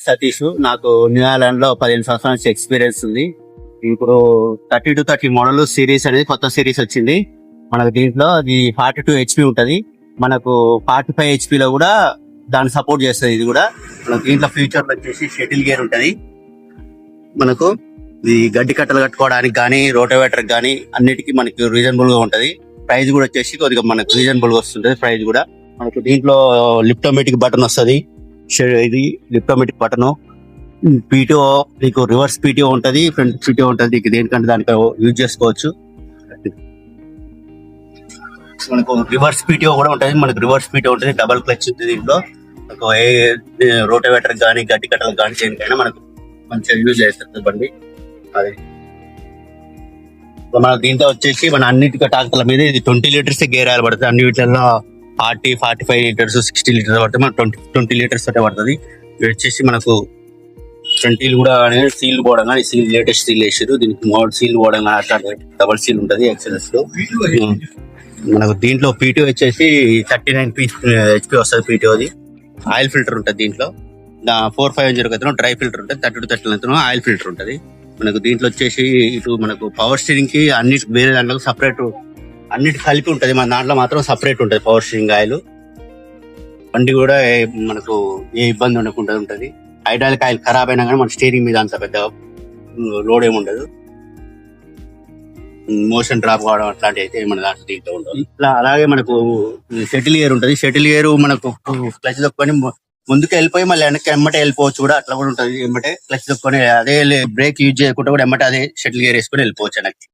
సతీష్. నాకు న్యూజిలాండ్ లో 15 సంవత్సరాల నుంచి ఎక్స్పీరియన్స్ ఉంది. ఇప్పుడు 30 మోడల్ సిరీస్ అనేది కొత్త సిరీస్ వచ్చింది మనకు. దీంట్లో అది 42 HP ఉంటది. మనకు 45 HP లో కూడా దాన్ని సపోర్ట్ చేస్తుంది. ఇది కూడా మనకు దీంట్లో ఫ్యూచర్ లో వచ్చేసి షటిల్ గేర్ ఉంటది. మనకు ఈ గడ్డి కట్టలు కట్టుకోవడానికి కానీ రోటోవేటర్ కానీ అన్నిటికీ మనకి రీజనబుల్ గా ఉంటది. ప్రైస్ కూడా వచ్చేసి కొద్దిగా మనకు రీజనబుల్ గా వస్తుంటది ప్రైస్ కూడా. మనకు దీంట్లో లిప్టోమేటిక్ బటన్ వస్తుంది. ఇది లిప్టోమేటిక్ బటన్. పీటీఓ నీకు రివర్స్ పీటీఓ ఉంటది, ఫ్రంట్ పీటీఓ ఉంటది. నీకు దేనికంటే దానికి యూజ్ చేసుకోవచ్చు. మనకు రివర్స్ పీటీఓ కూడా ఉంటది. మనకు రివర్స్ పీటీఓ ఉంటుంది, డబల్ క్లచ్ ఉంది దీంట్లో. మనకు ఏ రోటోవేటర్ కానీ గడ్డి కట్టలు కానీ దేనికైనా మనకు మంచిగా యూజ్ చేస్తుంది బండి. అది మన దీంట్లో వచ్చేసి మన అన్నిటికీ ట్రాక్టర్ల మీద ఇది 20 లీటర్స్ గేర్ ఆయిల్ పడుతుంది. అన్ని వీటిల్లో 45 లీటర్స్ 60 లీటర్స్ పడుతుంది. మనకు 20 లీటర్స్ తోటే పడుతుంది. ఇది వచ్చేసి మనకు ఫ్రంట్ సీల్ కూడా సీల్ పోవడం కానీ సీల్ లేటెస్ట్ సీల్ వేసారు. దీనికి మోడ్ సీల్ పోవడం కానీ అట్లా డబల్ సీల్ ఉంటుంది ఎక్సెల్ఎస్ లో. మనకు దీంట్లో పీటీఓ వచ్చేసి 39 HP వస్తుంది పీటీఓది. ఆయిల్ ఫిల్టర్ ఉంటుంది దీంట్లో. 4510 డ్రై ఫిల్టర్ ఉంటుంది. 32 ఆయిల్ ఫిల్టర్ ఉంటుంది. మనకు దీంట్లో వచ్చేసి ఇటు మనకు పవర్ స్టీరింగ్ కి అన్నిటి వేరే దాంట్లో సపరేట్ అన్నిటి కలిపి ఉంటది. మన దాంట్లో మాత్రం సపరేట్ ఉంటది పవర్ స్టీరింగ్ ఆయిల్. బండి కూడా మనకు ఏ ఇబ్బంది ఉండకుండా ఉంటది. హైడ్రాలిక్ ఆయిల్ ఖరాబ్ అయినా కానీ మన స్టీరింగ్ మీద అంత పెద్ద లోడ్ ఏమి ఉండదు. మోషన్ డ్రాప్ కావడం అట్లాంటి అయితే మన దాంట్లో దీంట్లో ఉండదు. ఇట్లా అలాగే మనకు షటిల్ గేర్ ఉంటుంది. షటిల్ గేర్ మనకు క్లచ్ తొక్కుని ముందుకు వెళ్ళిపోయి మళ్ళీ వెనక్కి ఎమ్మటే వెళ్ళిపోవచ్చు కూడా. అట్లా కూడా ఉంటుంది. ఎమ్మటే క్లచ్ తొక్కుని అదే బ్రేక్ యూజ్ చేయకుండా కూడా ఎమ్మటే అదే షటిల్ గేర్ వేసుకొని వెళ్ళిపోవచ్చు వెనక్కి.